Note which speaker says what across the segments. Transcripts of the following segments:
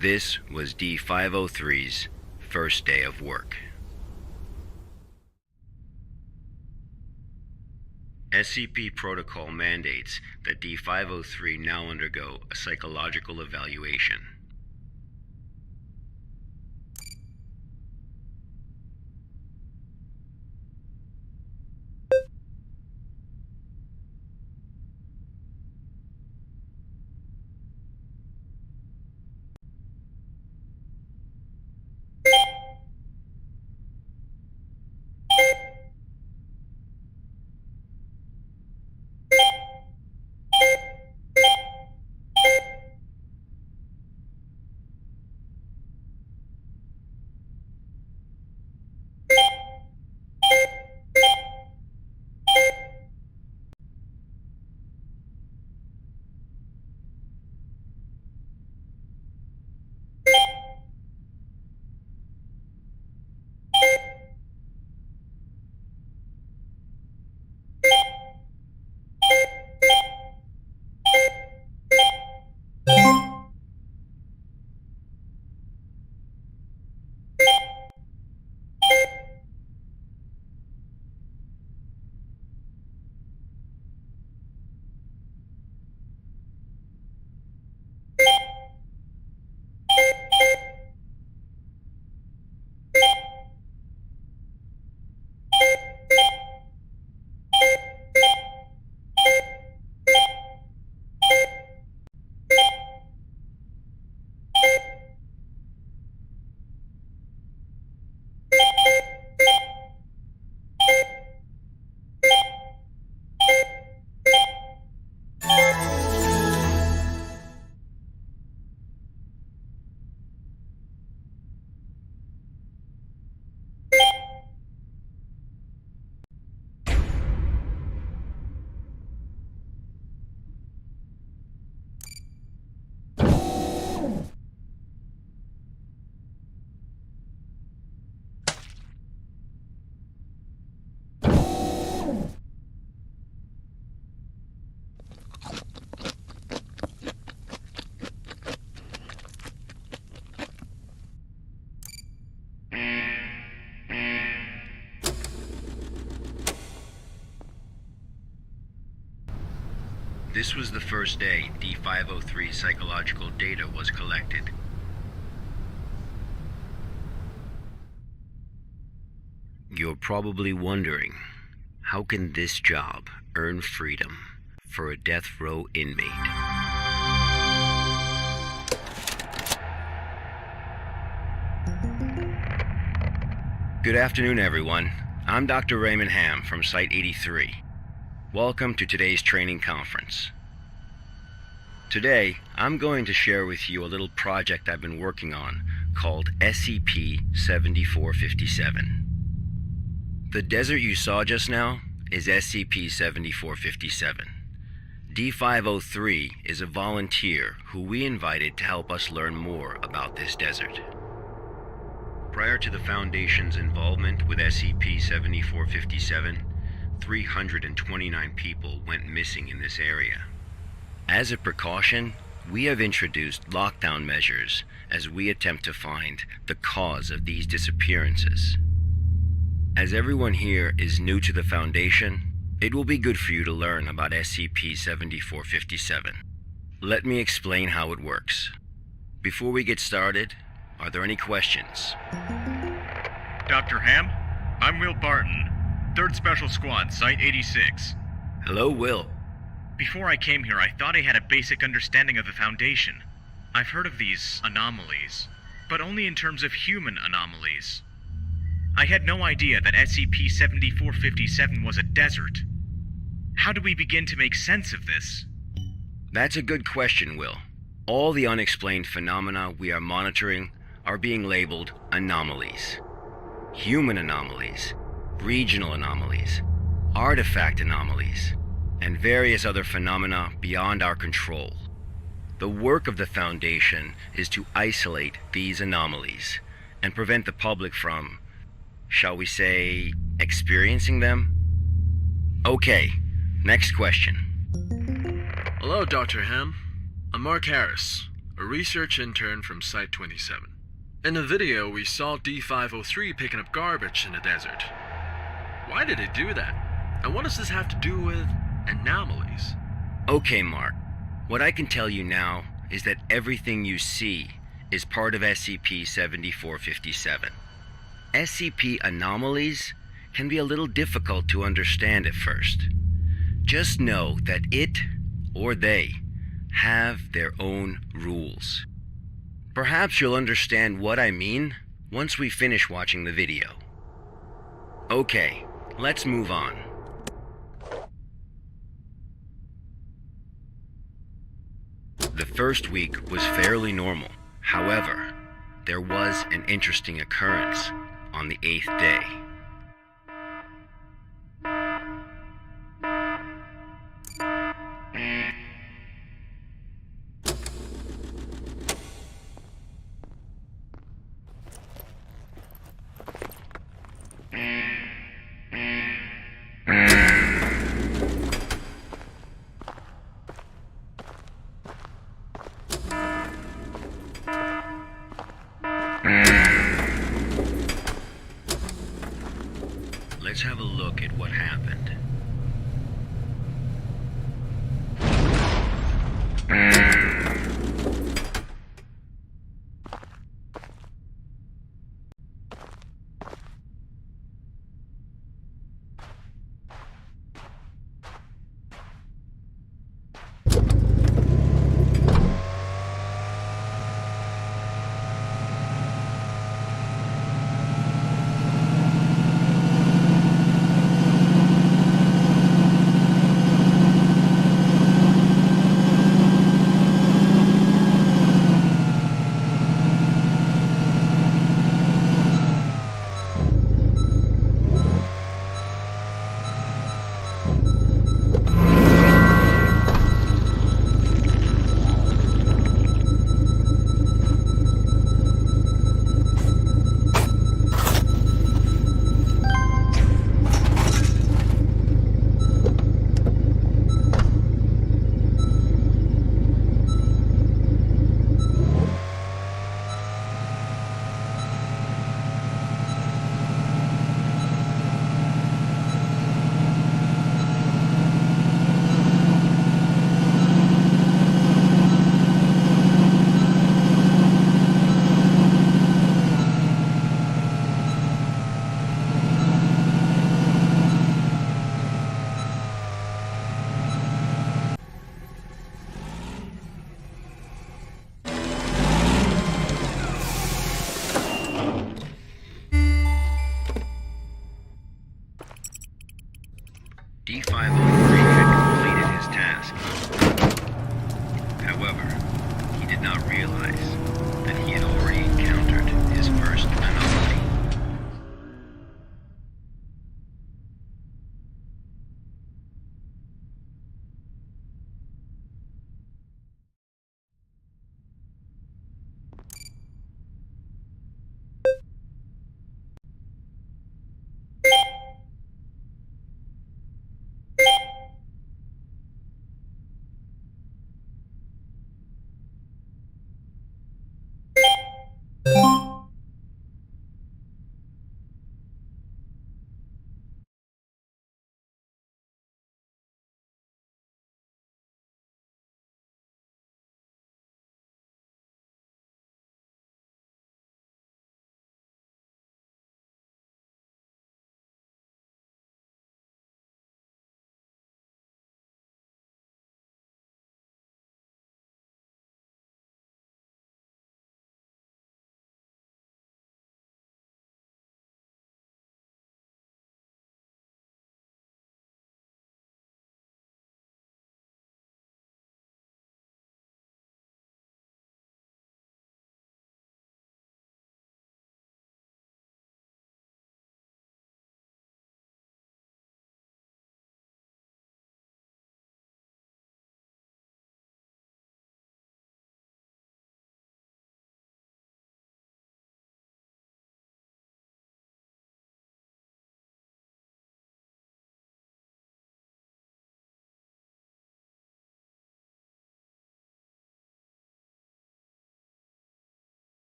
Speaker 1: This was D-503's first day of work. SCP protocol mandates that D-503 now undergo a psychological evaluation. This was the first day D-503 psychological data was collected. You're probably wondering, how can this job earn freedom for a death row inmate? Good afternoon, everyone. I'm Dr. Raymond Ham from Site 83. Welcome to today's training conference. Today, I'm going to share with you a little project I've been working on called SCP-7457. The desert you saw just now is SCP-7457. D-503 is a volunteer who we invited to help us learn more about this desert. Prior to the Foundation's involvement with SCP-7457, 329 people went missing in this area. As a precaution, we have introduced lockdown measures as we attempt to find the cause of these disappearances. As everyone here is new to the Foundation, it will be good for you to learn about SCP-7457. Let me explain how it works. Before we get started, are there any questions?
Speaker 2: Dr. Ham, I'm Will Barton, 3rd Special Squad, Site 86.
Speaker 1: Hello, Will.
Speaker 2: Before I came here, I thought I had a basic understanding of the Foundation. I've heard of these anomalies, but only in terms of human anomalies. I had no idea that SCP-7457 was a desert. How do we begin to make sense of this?
Speaker 1: That's a good question, Will. All the unexplained phenomena we are monitoring are being labeled anomalies. Human anomalies, regional anomalies, artifact anomalies, and various other phenomena beyond our control. The work of the Foundation is to isolate these anomalies and prevent the public from, shall we say, experiencing them? Okay, next question.
Speaker 3: Hello, Dr. Ham. I'm Mark Harris, a research intern from Site 27. In the video, we saw D503 picking up garbage in the desert. Why did he do that? And what does this have to do with anomalies?
Speaker 1: Okay, Mark. What I can tell you now is that everything you see is part of SCP-7457. SCP anomalies can be a little difficult to understand at first. Just know that it, or they, have their own rules. Perhaps you'll understand what I mean once we finish watching the video. Okay, let's move on. The first week was fairly normal. However, there was an interesting occurrence on the 8th day. Let's have a look at what happened.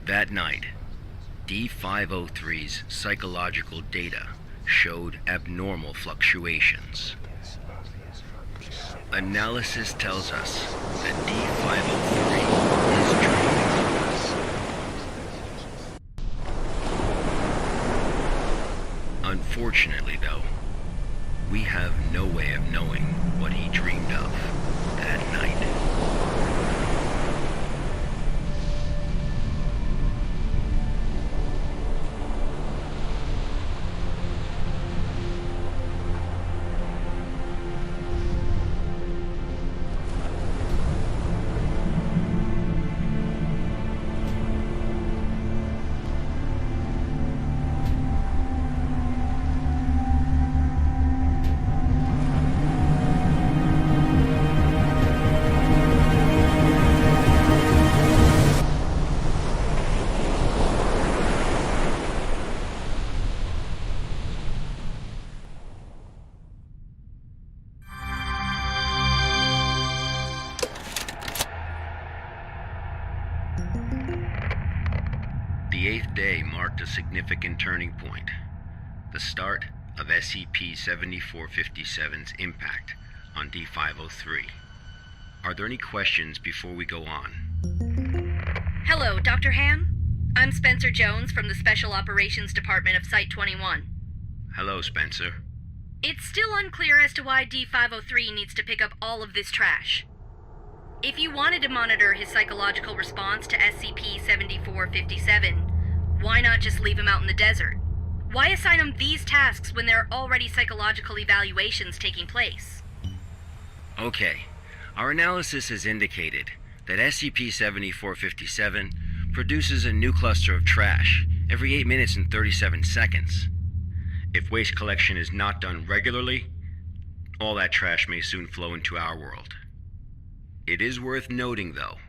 Speaker 1: That night, D503's psychological data showed abnormal fluctuations. Analysis tells us that D503 is dreaming. Unfortunately, though, we have no way of knowing what he dreamed of that night. The 8th day marked a significant turning point, the start of SCP-7457's impact on D503. Are there any questions before we go on?
Speaker 4: Hello, Dr. Ham? I'm Spencer Jones from the Special Operations Department of Site-21.
Speaker 1: Hello, Spencer.
Speaker 4: It's still unclear as to why D503 needs to pick up all of this trash. If you wanted to monitor his psychological response to SCP-7457, why not just leave him out in the desert? Why assign him these tasks when there are already psychological evaluations taking place?
Speaker 1: Okay, our analysis has indicated that SCP-7457 produces a new cluster of trash every 8 minutes and 37 seconds. If waste collection is not done regularly, all that trash may soon flow into our world. It is worth noting, though,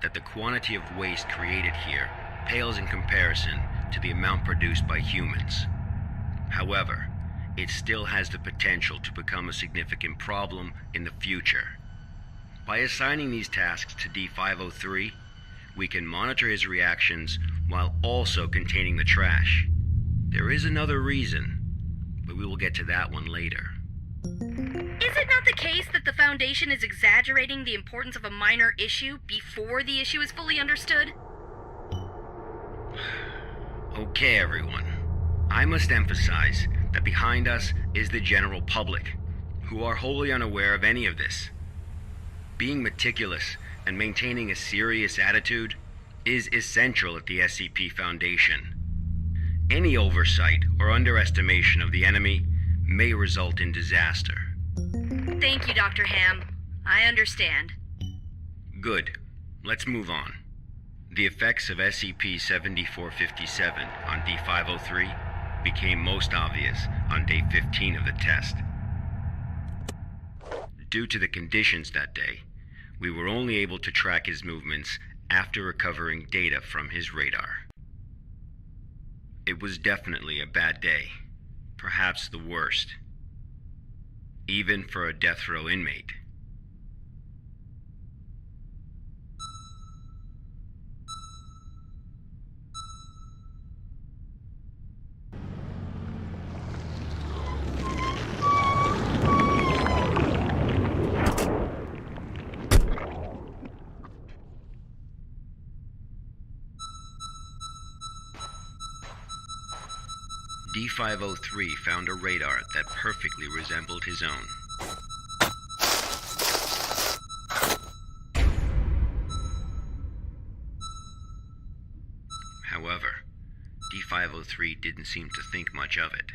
Speaker 1: that the quantity of waste created here pales in comparison to the amount produced by humans. However, it still has the potential to become a significant problem in the future. By assigning these tasks to D503, we can monitor his reactions while also containing the trash. There is another reason, but we will get to that one later.
Speaker 4: Is it not the case that the Foundation is exaggerating the importance of a minor issue before the issue is fully understood?
Speaker 1: Okay, everyone. I must emphasize that behind us is the general public, who are wholly unaware of any of this. Being meticulous and maintaining a serious attitude is essential at the SCP Foundation. Any oversight or underestimation of the enemy may result in disaster.
Speaker 4: Thank you, Dr. Ham. I understand.
Speaker 1: Good. Let's move on. The effects of SCP-7457 on D503 became most obvious on day 15 of the test. Due to the conditions that day, we were only able to track his movements after recovering data from his radar. It was definitely a bad day, perhaps the worst, even for a death row inmate. D503 found a radar that perfectly resembled his own. However, D503 didn't seem to think much of it.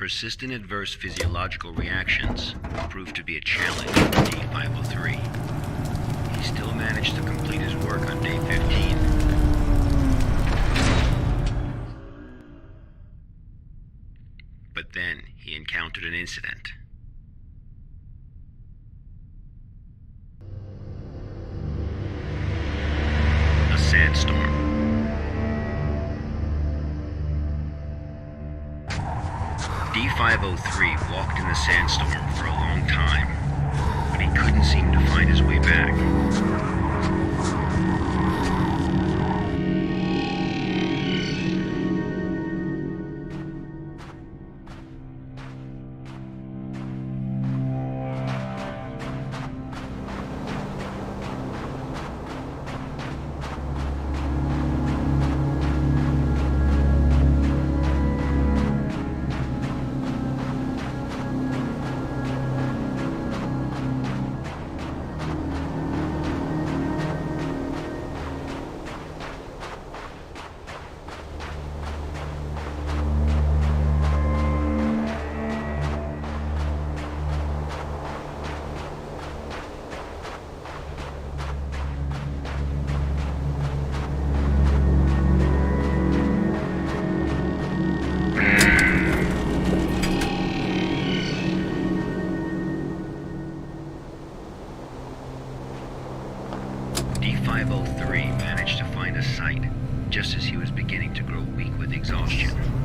Speaker 1: persistent adverse physiological reactions proved to be a challenge for D503. He still managed to complete his work on day 15. But then he encountered an incident. A sandstorm. D503 walked in the sandstorm for a long time, but he couldn't seem to find his way back. D503 managed to find a site just as he was beginning to grow weak with exhaustion.